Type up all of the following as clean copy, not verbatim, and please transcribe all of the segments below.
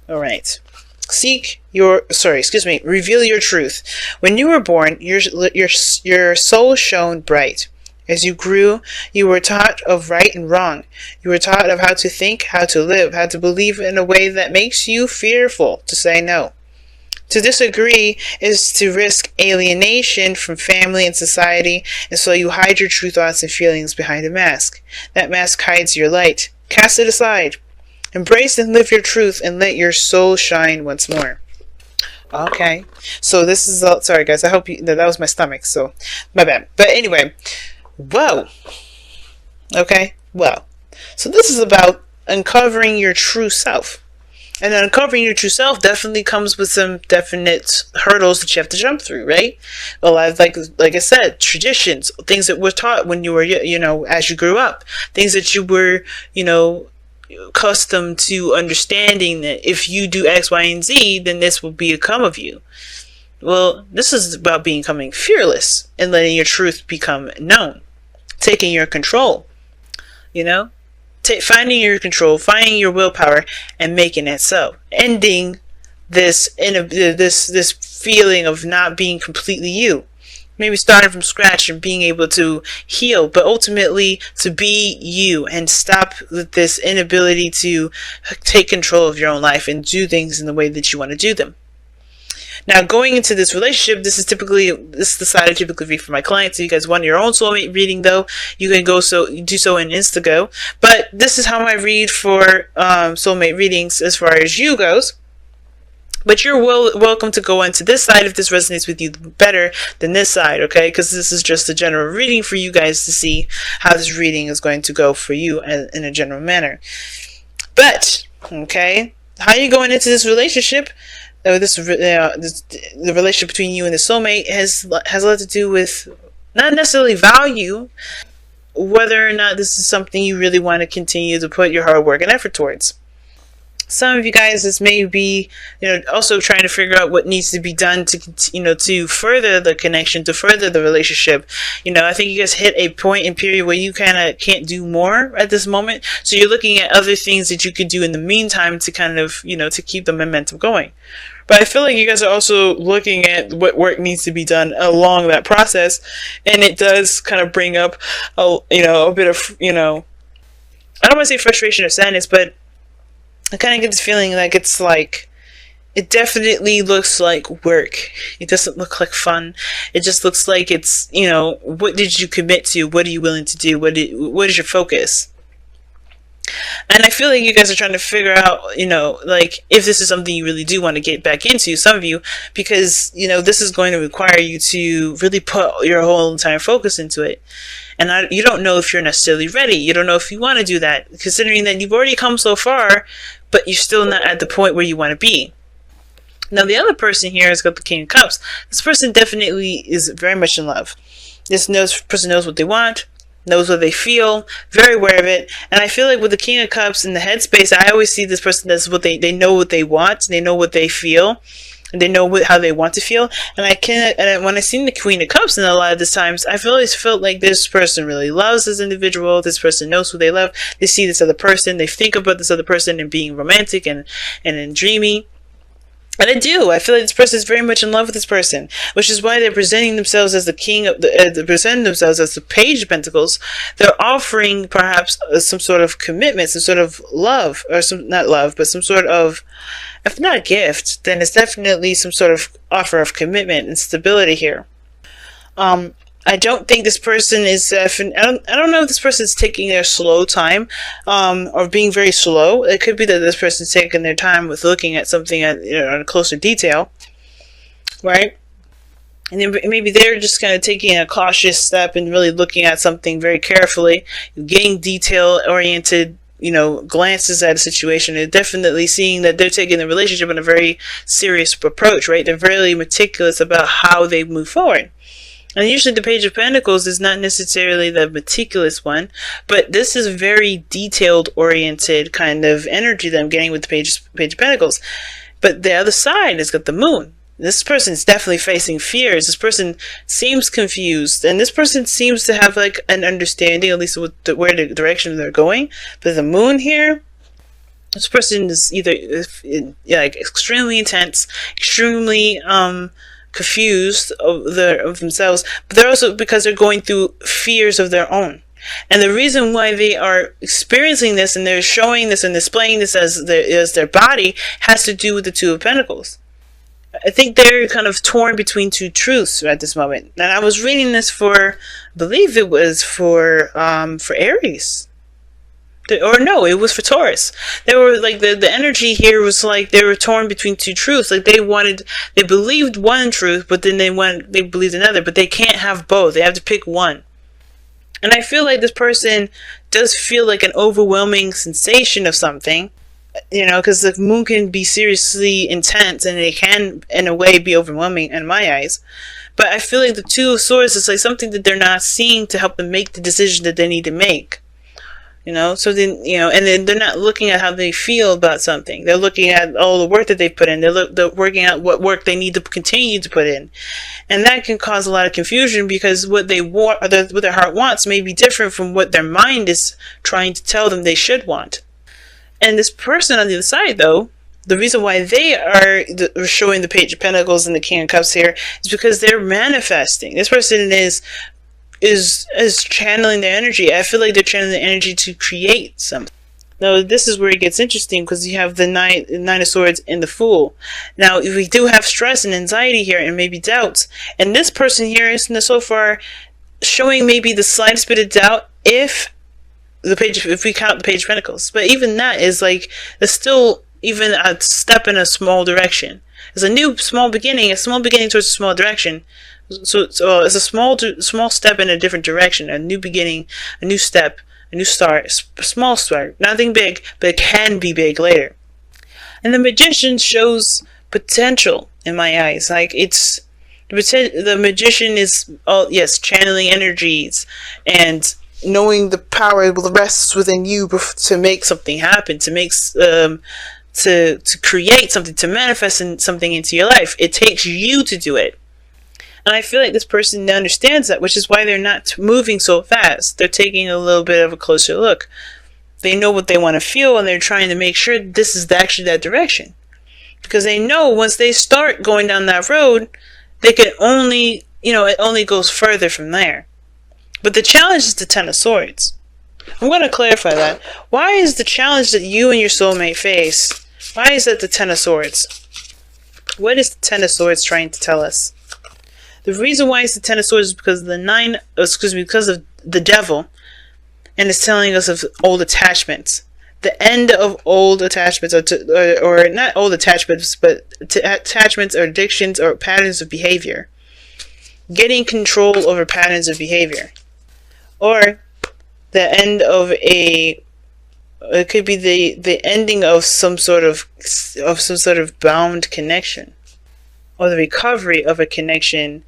All right. Reveal your truth. When you were born, your soul shone bright. As you grew, you were taught of right and wrong. You were taught of how to think, how to live, how to believe in a way that makes you fearful to say no. To disagree is to risk alienation from family and society, and so you hide your true thoughts and feelings behind a mask. That mask hides your light. Cast it aside. Embrace and live your truth and let your soul shine once more. Okay, so this is sorry guys, I hope that was my stomach, so my bad. But anyway, whoa. Okay, well, so this is about uncovering your true self. And uncovering your true self definitely comes with some definite hurdles that you have to jump through, right? Well, like I said, traditions, things that were taught when you were, as you grew up, things that you were, accustomed to understanding that if you do X, Y, and Z, then this will become of you. Well, this is about becoming fearless and letting your truth become known, taking your control, finding your control, finding your willpower, and making it so. Ending this feeling of not being completely you. Maybe starting from scratch and being able to heal, but ultimately to be you and stop with this inability to take control of your own life and do things in the way that you want to do them. Now, going into this relationship, this is the side I typically read for my clients. If you guys want your own soulmate reading, though, you can do so in Instago. But this is how I read for soulmate readings as far as you goes. But you're welcome to go into this side if this resonates with you better than this side, okay? Because this is just a general reading for you guys to see how this reading is going to go for you in a general manner. But, okay, how you going into this relationship? The relationship between you and the soulmate has a lot to do with not necessarily value, whether or not this is something you really want to continue to put your hard work and effort towards. Some of you guys, this may be, also trying to figure out what needs to be done to further the connection, to further the relationship. I think you guys hit a point in period where you kind of can't do more at this moment. So you're looking at other things that you could do in the meantime to kind of, to keep the momentum going. But I feel like you guys are also looking at what work needs to be done along that process. And it does kind of bring up, a bit of, I don't want to say frustration or sadness, but I kind of get this feeling like it's like, it definitely looks like work. It doesn't look like fun. It just looks like it's, what did you commit to? What are you willing to do? What is your focus? And I feel like you guys are trying to figure out, if this is something you really do want to get back into, some of you, because, this is going to require you to really put your whole entire focus into it. And you don't know if you're necessarily ready. You don't know if you want to do that, considering that you've already come so far, but you're still not at the point where you want to be. Now, the other person here has got the King of Cups. This person definitely is very much in love. This person knows what they want, knows what they feel, very aware of it. And I feel like with the King of Cups in the headspace, I always see this person as they know what they want, they know what they feel, and they know how they want to feel. And when I seen the Queen of Cups in a lot of these times, I've always felt like this person really loves this individual. This person knows who they love. They see this other person. They think about this other person and being romantic and dreamy. And I do. I feel like this person is very much in love with this person, which is why they're presenting themselves as the king of they're presenting themselves as the Page of Pentacles. They're offering perhaps some sort of commitment, some sort of love, or not love, but some sort of, if not a gift, then it's definitely some sort of offer of commitment and stability here. I don't think this person is, I don't know if this person is taking their slow time, or being very slow. It could be that this person is taking their time with looking at something in closer detail, right? And then maybe they're just kind of taking a cautious step and really looking at something very carefully, getting detail-oriented, glances at a situation, and definitely seeing that they're taking the relationship in a very serious approach, right? They're very meticulous about how they move forward. And usually the Page of Pentacles is not necessarily the meticulous one, but this is very detailed oriented kind of energy that I'm getting with the Page of Pentacles. But the other side has got the Moon. This person is definitely facing fears. This person seems confused, and this person seems to have like an understanding, at least with where the direction they're going. But the Moon here, This person is either like extremely intense, extremely confused of themselves, but they're also, because they're going through fears of their own. And the reason why they are experiencing this and they're showing this and displaying this as their body has to do with the Two of Pentacles. I think they're kind of torn between two truths at this moment. And I was reading this for, I believe it was for Aries. Or no, it was for Taurus. They were like, the energy here was like they were torn between two truths. Like they believed one truth, but then they believed another, but they can't have both. They have to pick one. And I feel like this person does feel like an overwhelming sensation of something, because the moon can be seriously intense and it can, in a way, be overwhelming in my eyes. But I feel like the Two of Swords is like something that they're not seeing to help them make the decision that they need to make. So then, and then they're not looking at how they feel about something. They're looking at all the work that they've put in. They're working out what work they need to continue to put in. And that can cause a lot of confusion, because what they want, or what their heart wants, may be different from what their mind is trying to tell them they should want. And this person on the other side, though, the reason why they are showing the Page of Pentacles and the King of Cups here is because they're manifesting. This person is channeling their energy. I feel like they're channeling their energy to create something. Now, this is where it gets interesting, because you have the Nine of Swords and the Fool. Now, we do have stress and anxiety here, and maybe doubts. And this person here is so far showing maybe the slightest bit of doubt if we count the Page of Pentacles. But even that is like, it's still even a step in a small direction. It's a new small beginning towards a small direction. So it's a small step in a different direction, a new beginning, a new step, a new start, a small start. Nothing big, but it can be big later. And the Magician shows potential in my eyes. Like the Magician is, channeling energies and knowing the power rests within you to make something happen, to make to create something, to manifest something into your life. It takes you to do it. And I feel like this person understands that, which is why they're not moving so fast. They're taking a little bit of a closer look. They know what they want to feel, and they're trying to make sure this is actually that direction. Because they know once they start going down that road, they can only, it only goes further from there. But the challenge is the Ten of Swords. I'm going to clarify that. Why is the challenge that you and your soulmate face, why is that the Ten of Swords? What is the Ten of Swords trying to tell us? The reason why it's the Ten of Swords is because because of the Devil, and it's telling us of old attachments. The end of old attachments, or not old attachments, but attachments or addictions or patterns of behavior. Getting control over patterns of behavior. Or the end of it could be the ending of some sort of bound connection, or the recovery of a connection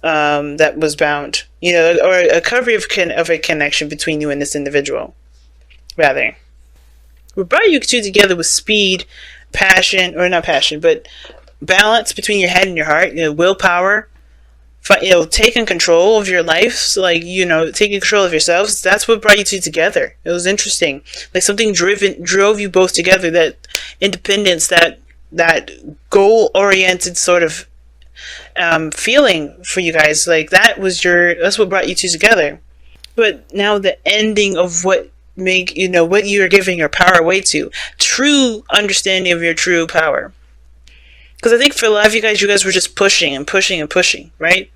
that was bound, or a recovery of a connection between you and this individual. Rather, we brought you two together with speed, passion, or not passion, but balance between your head and your heart. Willpower. Taking control of your life, so taking control of yourselves. That's what brought you two together. It was interesting. Like something drove you both together. That independence, that goal-oriented sort of feeling for you guys. Like that's what brought you two together. But now the ending of what you're giving your power away to. True understanding of your true power. Because I think for a lot of you guys were just pushing and pushing and pushing, right?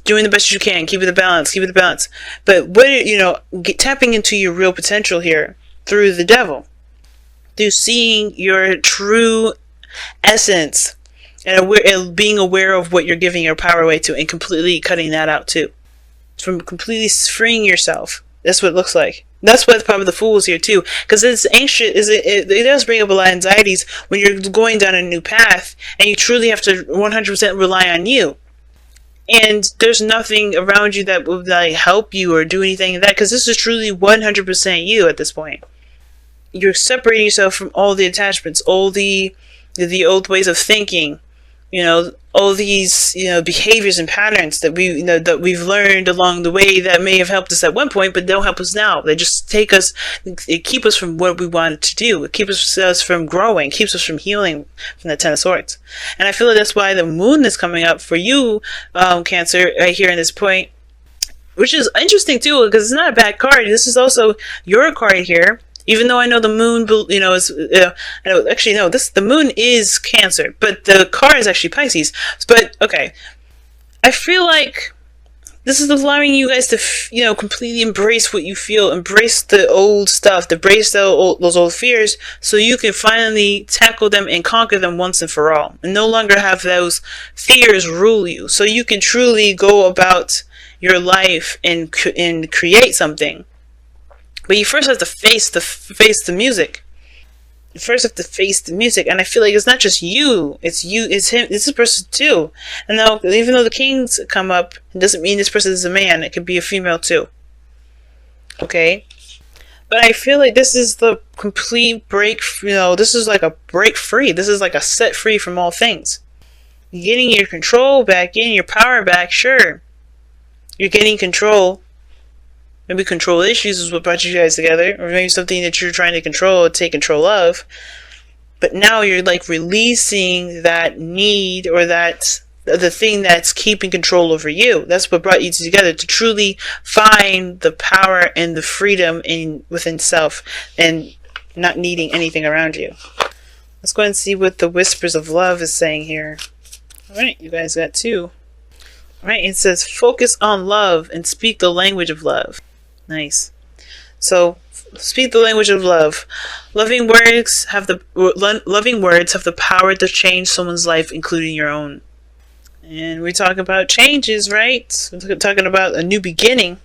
Doing the best you can, keeping the balance. But tapping into your real potential here through the Devil, through seeing your true essence and being aware of what you're giving your power away to, and completely cutting that out too, from completely freeing yourself. That's what it looks like. That's why the power of the Fool is here too, because it's anxious. It does bring up a lot of anxieties when you're going down a new path, and you truly have to 100% rely on you. And there's nothing around you that will help you or do anything like that, because this is truly 100% you at this point. You're separating yourself from all the attachments, all the old ways of thinking, all these, behaviors and patterns that we've learned along the way that may have helped us at one point, but don't help us now. They just it keep us from what we wanted to do. It keeps us from growing, keeps us from healing from the Ten of Swords. And I feel like that's why the moon is coming up for you, Cancer, right here in this point, which is interesting too, because it's not a bad card. This is also your card here. Even though I know the moon, is, actually no, the moon is Cancer, but the card is actually Pisces. But okay, I feel like this is allowing you guys to, completely embrace what you feel, embrace the old stuff, embrace those old fears, so you can finally tackle them and conquer them once and for all, and no longer have those fears rule you. So you can truly go about your life and create something. But you first have to face the music. You first have to face the music, and I feel like it's not just you. It's you. It's him. It's this person too. And now, even though the kings come up, it doesn't mean this person is a man. It could be a female too. Okay. But I feel like this is the complete break. This is like a break free. This is like a set free from all things. You're getting your control back, getting your power back. Sure, you're getting control. Maybe control issues is what brought you guys together, or maybe something that you're trying to control or take control of. But now you're like releasing that need, or the thing that's keeping control over you. That's what brought you together, to truly find the power and the freedom within self, and not needing anything around you. Let's go ahead and see what the Whispers of Love is saying here. Alright, you guys got two. Alright, it says focus on love and speak the language of love. Nice. So, speak the language of love. Loving words have the power to change someone's life, including your own. And we talk about changes, right? We're talking about a new beginning.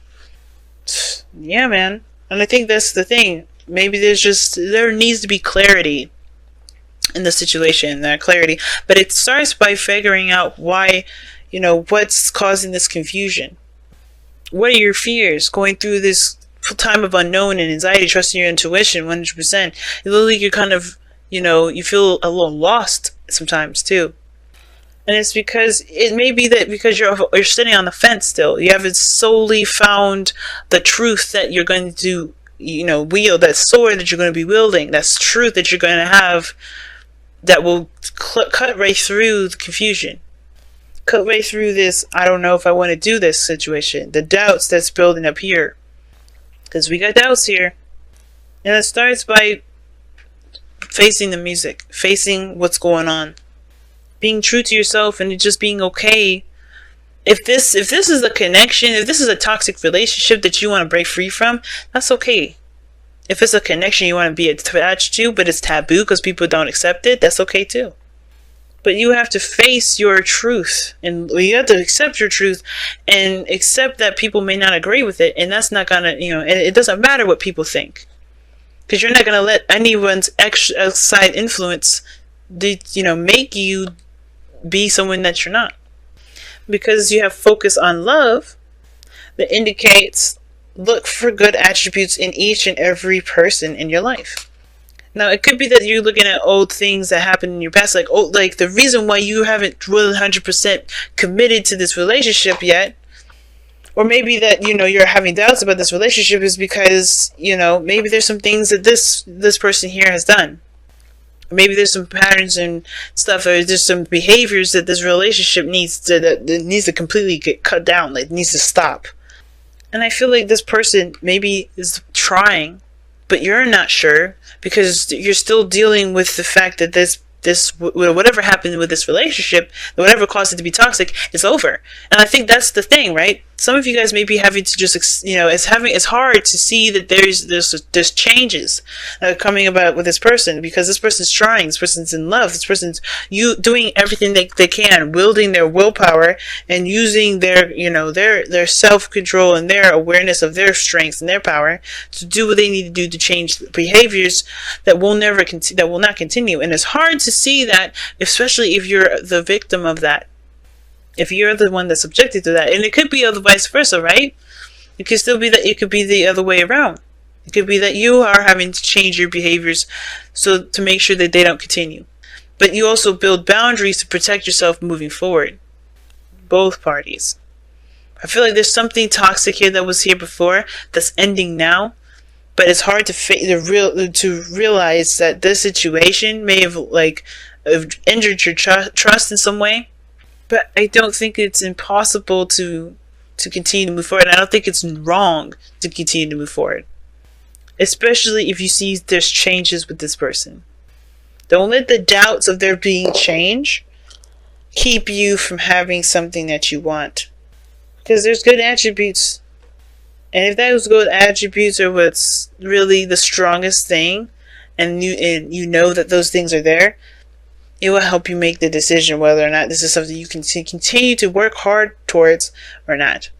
Yeah, man. And I think that's the thing. Maybe there needs to be clarity in the situation, that clarity. But it starts by figuring out why, what's causing this confusion. What are your fears going through this time of unknown and anxiety, trusting your intuition 100%? Literally, you're kind of, you feel a little lost sometimes too. And it's because it may be that because you're sitting on the fence still. You haven't solely found the truth that you're going to, wield, that sword that you're going to be wielding, that truth that you're going to have that will cut right through the confusion. Cut right through this, I don't know if I want to do this situation. The doubts that's building up here. Because we got doubts here. And it starts by facing the music. Facing what's going on. Being true to yourself and just being okay. If this is a connection, if this is a toxic relationship that you want to break free from, that's okay. If it's a connection you want to be attached to, but it's taboo because people don't accept it, that's okay too. But you have to face your truth, and you have to accept your truth and accept that people may not agree with it, and that's not gonna, and it doesn't matter what people think, because you're not gonna let anyone's outside influence, make you be someone that you're not, because you have focus on love that indicates look for good attributes in each and every person in your life. Now, it could be that you're looking at old things that happened in your past, like the reason why you haven't 100% committed to this relationship yet, or maybe that, you're having doubts about this relationship is because, maybe there's some things that this person here has done. Maybe there's some patterns and stuff, or there's some behaviors that this relationship needs to completely get cut down, like needs to stop. And I feel like this person maybe is trying, but you're not sure, because you're still dealing with the fact that whatever happened with this relationship, whatever caused it to be toxic, is over. And I think that's the thing, right? Some of you guys may be having to just, it's hard to see that there's changes coming about with this person, because this person's trying, this person's in love, this person's doing everything they can, wielding their willpower and using their self-control and their awareness of their strengths and their power to do what they need to do to change behaviors that will not continue. And it's hard to see that, especially if you're the victim of that. If you're the one that's subjected to that. And it could be the vice versa, right? It could still be that it could be the other way around. It could be that you are having to change your behaviors to make sure that they don't continue. but you also build boundaries to protect yourself moving forward. Both parties. I feel like there's something toxic here that was here before that's ending now, but it's hard to realize that this situation may have injured your trust in some way. But I don't think it's impossible to continue to move forward. I don't think it's wrong to continue to move forward, especially if you see there's changes with this person. Don't let the doubts of there being change keep you from having something that you want, because there's good attributes, and if those good attributes are what's really the strongest thing, and you know that those things are there, it will help you make the decision whether or not this is something you can continue to work hard towards or not.